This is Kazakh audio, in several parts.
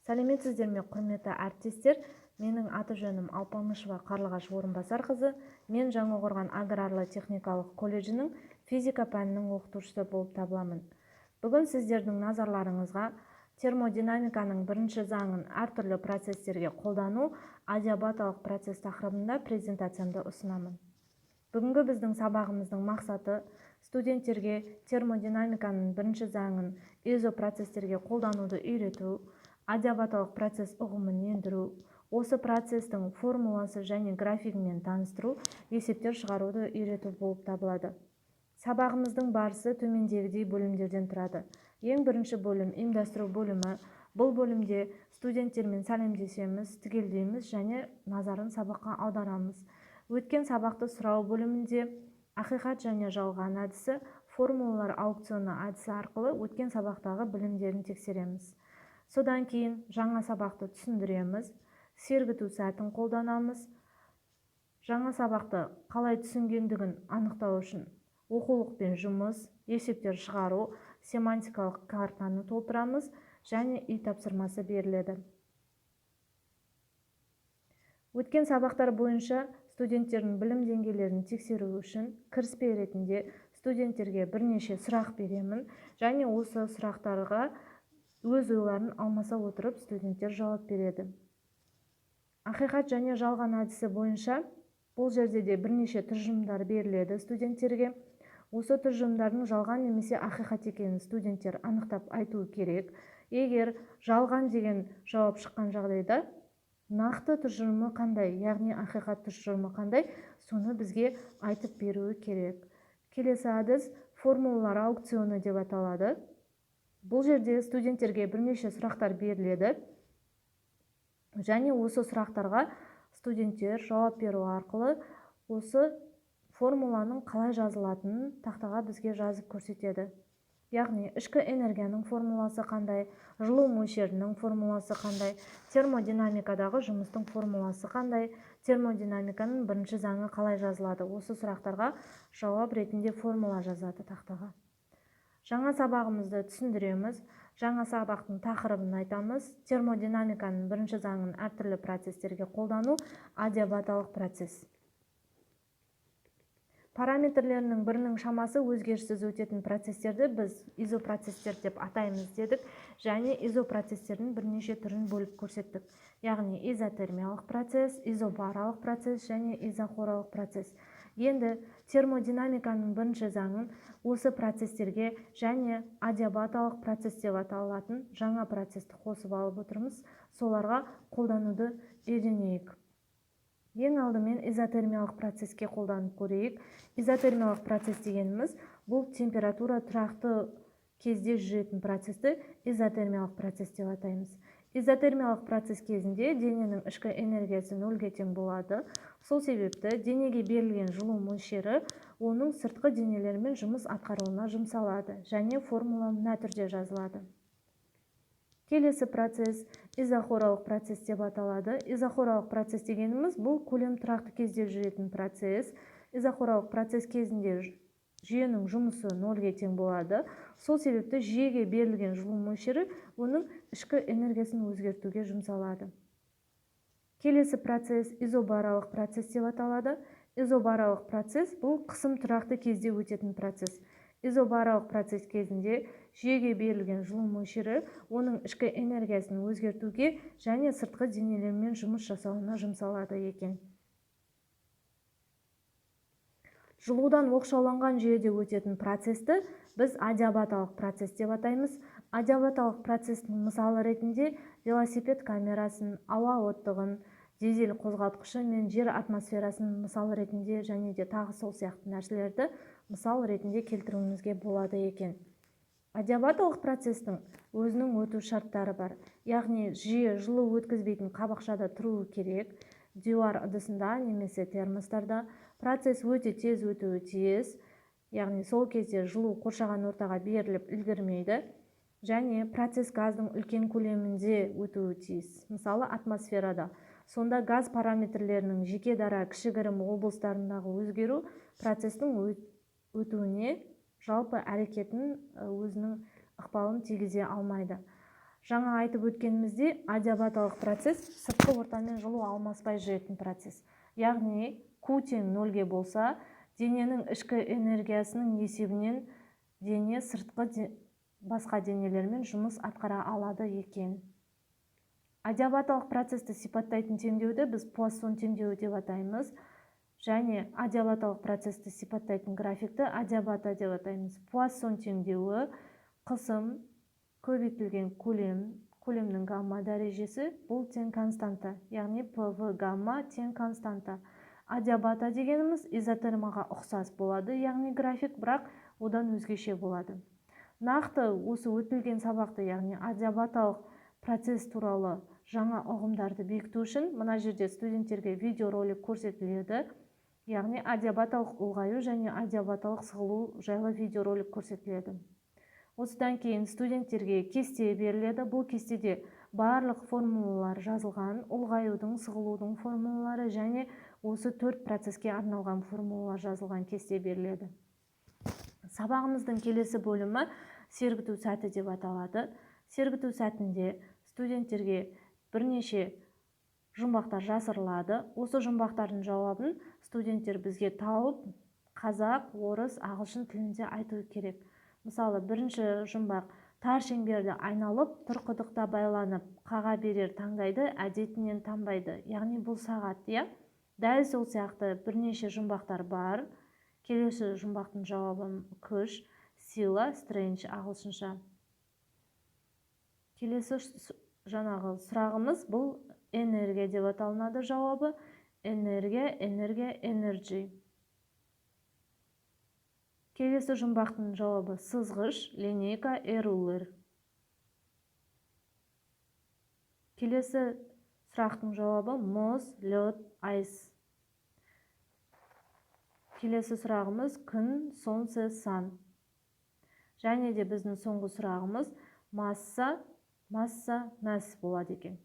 Сәлеметсіздер ме, құрметті әріптестер? Менің аты жөнім Алпамышева Қарлығаш Орынбасар қызы. Мен Жаңақорған аграрлы-техникалық колледжінің физика пәнінің оқытушысы болып табыламын. Бүгін сіздердің назарларыңызға термодинамиканың бірінші заңын әртүрлі процестерге қолдану адиабаталық процесс тақырыбында презентациямды ұсынамын. Бүгінгі біздің сабағымыздың мақсаты студенттерге термодинамиканың бірінші заңын изопроцестерге қолдануды үйрету, адиабаталық процесс ұғымын ендіру, осы процестің формуласы және графигімен таныстыру, есептер шығаруды үйрету болып табылады. Сабағымыздың барысы төмендегідей бөлімдерден тұрады. Ең бірінші бөлім ұйымдастыру бөлімі. Бұл бөлімде студенттермен сәлемдесеміз, түгелдейміз және назарын сабаққа аударамыз. Өткен сабақты сұрау бөлімінде ақиқат және жалған әдісі, формулалар аукционы әдісі арқылы өткен сабақтағы білімдерін тексереміз. Содан кейін жаңа сабақты түсіндіреміз, сергіту сәтін қолданамыз. Жаңа сабақты қалай түсінгендігін анықтау үшін оқулықпен жұмыс, есептер шығару, семантикалық картаны толтырамыз және үй тапсырмасы беріледі. Өткен сабақтар бойынша студенттердің білім деңгейлерін тексеру үшін кіріспе ретінде студенттерге бірнеше сұрақ беремін және осы сұрақтарға өз ойларын алмаса отырып студенттер жауап береді. Ақиқат және жалған әдісі бойынша бұл жерде де бірнеше тұжырымдар беріледі студенттерге. Осы тұжырымдардың жалған немесе ақиқат екенін студенттер анықтап айтуы керек. Егер жалған деген жауап шыққан жағдайда нақты тұжырымы қандай, яғни ақиқат тұжырымы қандай, соны бізге айтып беруі керек. Келесі әдіс формулалар аукционы деп аталады. Бұл жерде студенттерге бірнеше сұрақтар беріледі және осы сұрақтарға студенттер жауап беру арқылы осы формуланың қалай жазылатынын тақтаға бізге жазып көрсетеді. Яғни ішкі энергияның формуласы қандай, жылу мөлшерінің формуласы қандай, термодинамикадағы жұмыстың формуласы қандай, термодинамиканың бірінші заңы қалай жазылады. Осы сұрақтарға жауап ретінде формула жазады тақтаға. Жаңа сабағымызды түсіндіреміз, жаңа сабақтың тақырыбын айтамыз. Термодинамиканың бірінші заңын әртүрлі процестерге қолдану адиабаталық процесс. Параметрлерінің бірінің шамасы өзгеріссіз өтетін процестерді біз изопроцестер деп атаймыз дедік және изопроцестердің бірнеше түрін бөліп көрсеттік. Яғни изотермиялық процесс, изобаралық процесс және изохоралық процесс. Енді термодинамиканың бірінші заңын осы процестерге және адиабаталық процесс деп аталатын жаңа процесті қосып алып отырмыз. Соларға қолдануды үйренейік. Ең алдымен изотермиялық процесске қолданып көрейік. Изотермиялық процесс дегеніміз бұл температура тұрақты кезде жүретін процесті изотермиялық процесс деп атаймыз. Изотермиялық процесс кезінде дененің ішкі энергиясы нөлге тең болады. Сол себепті денеге берілген жылу мөлшері оның сыртқы денелермен жұмыс атқаруына жұмсалады және формула мына түрде жазылады. Келесі процесс изохоралық процесс деп аталады. Изохоралық процесс дегеніміз бұл көлем тұрақты кезде жүретін процесс. Изохоралық процесс кезінде жүйенің жұмысы нөлге тең болады. Сол себепті жүйеге берілген жылу мөлшері оның ішкі энергиясын өзгертуге жұмсалады. Келесі процесс изобаралық процесс деп аталады. Изобаралық процесс бұл қысым тұрақты кезде өтетін процесс. Изобаралық процесс кезінде жүйеге берілген жылу мөлшері оның ішкі энергиясын өзгертуге және сыртқы денелермен жұмыс жасауына жұмсалады екен. Жылудан оқшауланған жүйеде өтетін процесті біз адиабаталық процесс деп атаймыз. Адиабаталық процестің мысалы ретінде велосипед камерасын, ауа оттығын, дизель қозғалтқышы мен жер атмосферасын мысал ретінде және де тағы сол сияқты нәрселерді мысал ретінде келтіруімізге болады екен. Адиабаталық процестің өзінің өту шарттары бар. Яғни жүйе жылу өткізбейтін қабықшада тұруы керек. Дюар ыдысында немесе термостарда процесс өте тез өтуі тиіс. Яғни сол кезде жылу қоршаған ортаға беріліп үлгермейді. Және процесс газдың үлкен көлемінде өтуі тиіс. Мысалы атмосферада. Сонда газ параметрлерінің жеке дара кішігірім облыстарындағы өзгеру процестің өтуіне жалпы әрекетін өзінің ықпалын тигізе алмайды. Жаңа айтып өткенімізде адиабаталық процесс сыртқы ортамен жылу алмаспай жүретін процесс. Яғни Q тең 0-ге болса, дененің ішкі энергиясының есебінен дене сыртқы басқа денелермен жұмыс атқара алады екен. Адиабаталық процесті сипаттайтын теңдеуді біз Пуассон теңдеуі деп атаймыз. Және адиабаталық процесті сипаттайтын графикті адиабата деп атаймыз. Пуассон теңдеуі қысым көбейтілген көлемнің гамма дәрежесі, бұл тең константа, яғни ПВ гамма тең константа. Адиабата дегеніміз изотермаға ұқсас болады, яғни график, бірақ одан өзгеше болады. Нақты осы өтілген сабақты, яғни адиабаталық процесс туралы жаңа ұғымдарды бекіту үшін мына жерде студенттерге видеоролик көрсетіледі. Яғни адиабаталық ұлғаю және адиабаталық сығылу жайлы видеоролик көрсетіледі. Осыдан кейін студенттерге кесте беріледі. Бұл кестеде барлық формулалар жазылған, ұлғаюдың, сығылудың формулалары және осы 4 процеске арналған формулалар жазылған кесте беріледі. Сабағымыздың келесі бөлімі сергіту сәті деп аталады. Сергіту сәтінде студенттерге бірнеше жұмбақтар жасырылады. Осы жұмбақтардың жауабын студенттер бізге тауып, қазақ, орыс, ағылшын тілінде айту керек. Мысалы, бірінші жұмбақ тар шеңберді айналып, тұрқыдықта байланып, қаға берер таңдайды, әдетінен танбайды. Яғни бұл сағат, дәл сол сияқты бірнеше жұмбақтар бар. Келесі жұмбақтың жауабы күш, сила, стрендж ағылшынша. Келесі жаңағы сұрағымыз бұл энергия деп аталынады жауабы. Энергия, энерджи. Келесі жұмбақтың жауабы сызғыш, линейка, рулер. Келесі сұрақтың жауабы мұз, лед, айс. Келесі сұрағымыз күн, солнце, сан. Және де біздің соңғы сұрағымыз масса, мәс болады екен.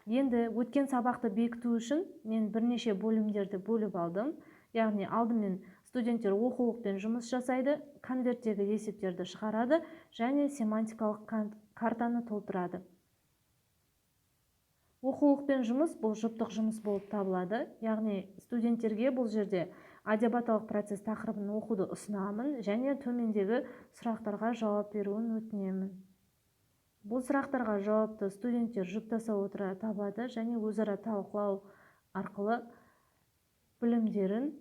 Енді өткен сабақты бекіту үшін мен бірнеше бөлімдерді бөліп алдым. Яғни алдымен студенттер оқулықпен жұмыс жасайды, конверттегі есептерді шығарады және семантикалық картаны толтырады. Оқулықпен жұмыс бұл жұптық жұмыс болып табылады. Яғни студенттерге бұл жерде адиабаталық процесс тақырыбын оқуды ұсынамын және төмендегі сұрақтарға жауап беруін өтінемін. Бұл сұрақтарға жауапты студенттер жұптаса отыра табады және өзара талқылау арқылы білімдерін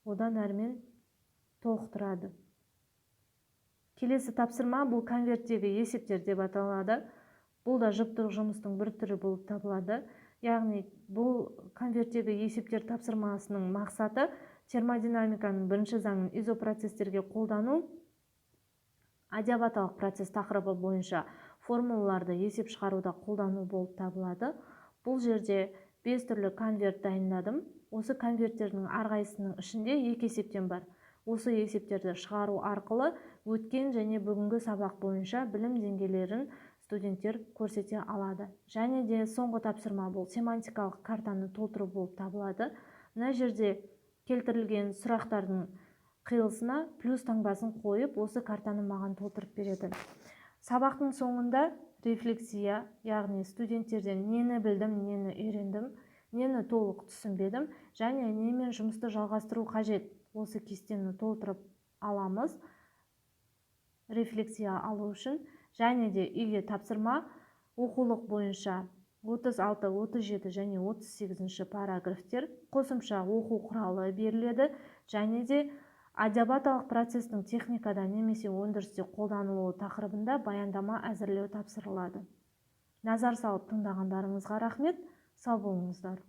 одан әрмен толықтырады. Келесі тапсырма бұл конверттегі есептер деп аталады. Бұл да жұптық жұмыстың бір түрі болып табылады. Яғни бұл конверттегі есептер тапсырмасының мақсаты термодинамиканың бірінші заңын изопроцестерге қолдану, адиабаталық процесс тақырыбы бойынша формулаларды есеп шығаруда қолдану болып табылады. Бұл жерде 5 түрлі конверт дайындадым. Осы конверттердің әрқайсысының ішінде 2 есептен бар. Осы есептерді шығару арқылы өткен және бүгінгі сабақ бойынша білім деңгейлерін студенттер көрсете алады. Және де соңғы тапсырма бұл семантикалық картаны толтыру болып табылады. Мына жерде келтірілген сұрақтардың қиылысына плюс таңбасын қойып, осы картаны маған толтырып береді. Сабақтың соңында рефлексия, яғни студенттерден нені білдім, нені үйрендім, нені толық түсінбедім және немен жұмысты жалғастыру қажет. Осы кестені толтырып аламыз рефлексия алу үшін. Және де үйге тапсырма оқулық бойынша 36, 37 және 38 параграфтер қосымша оқу құралы беріледі және де адиабаталық процестің техникада немесе өндірісте қолданылуы тақырыбында баяндама әзірлеу тапсырылады. Назар салып тыңдағандарыңызға рахмет, сау болыңыздар.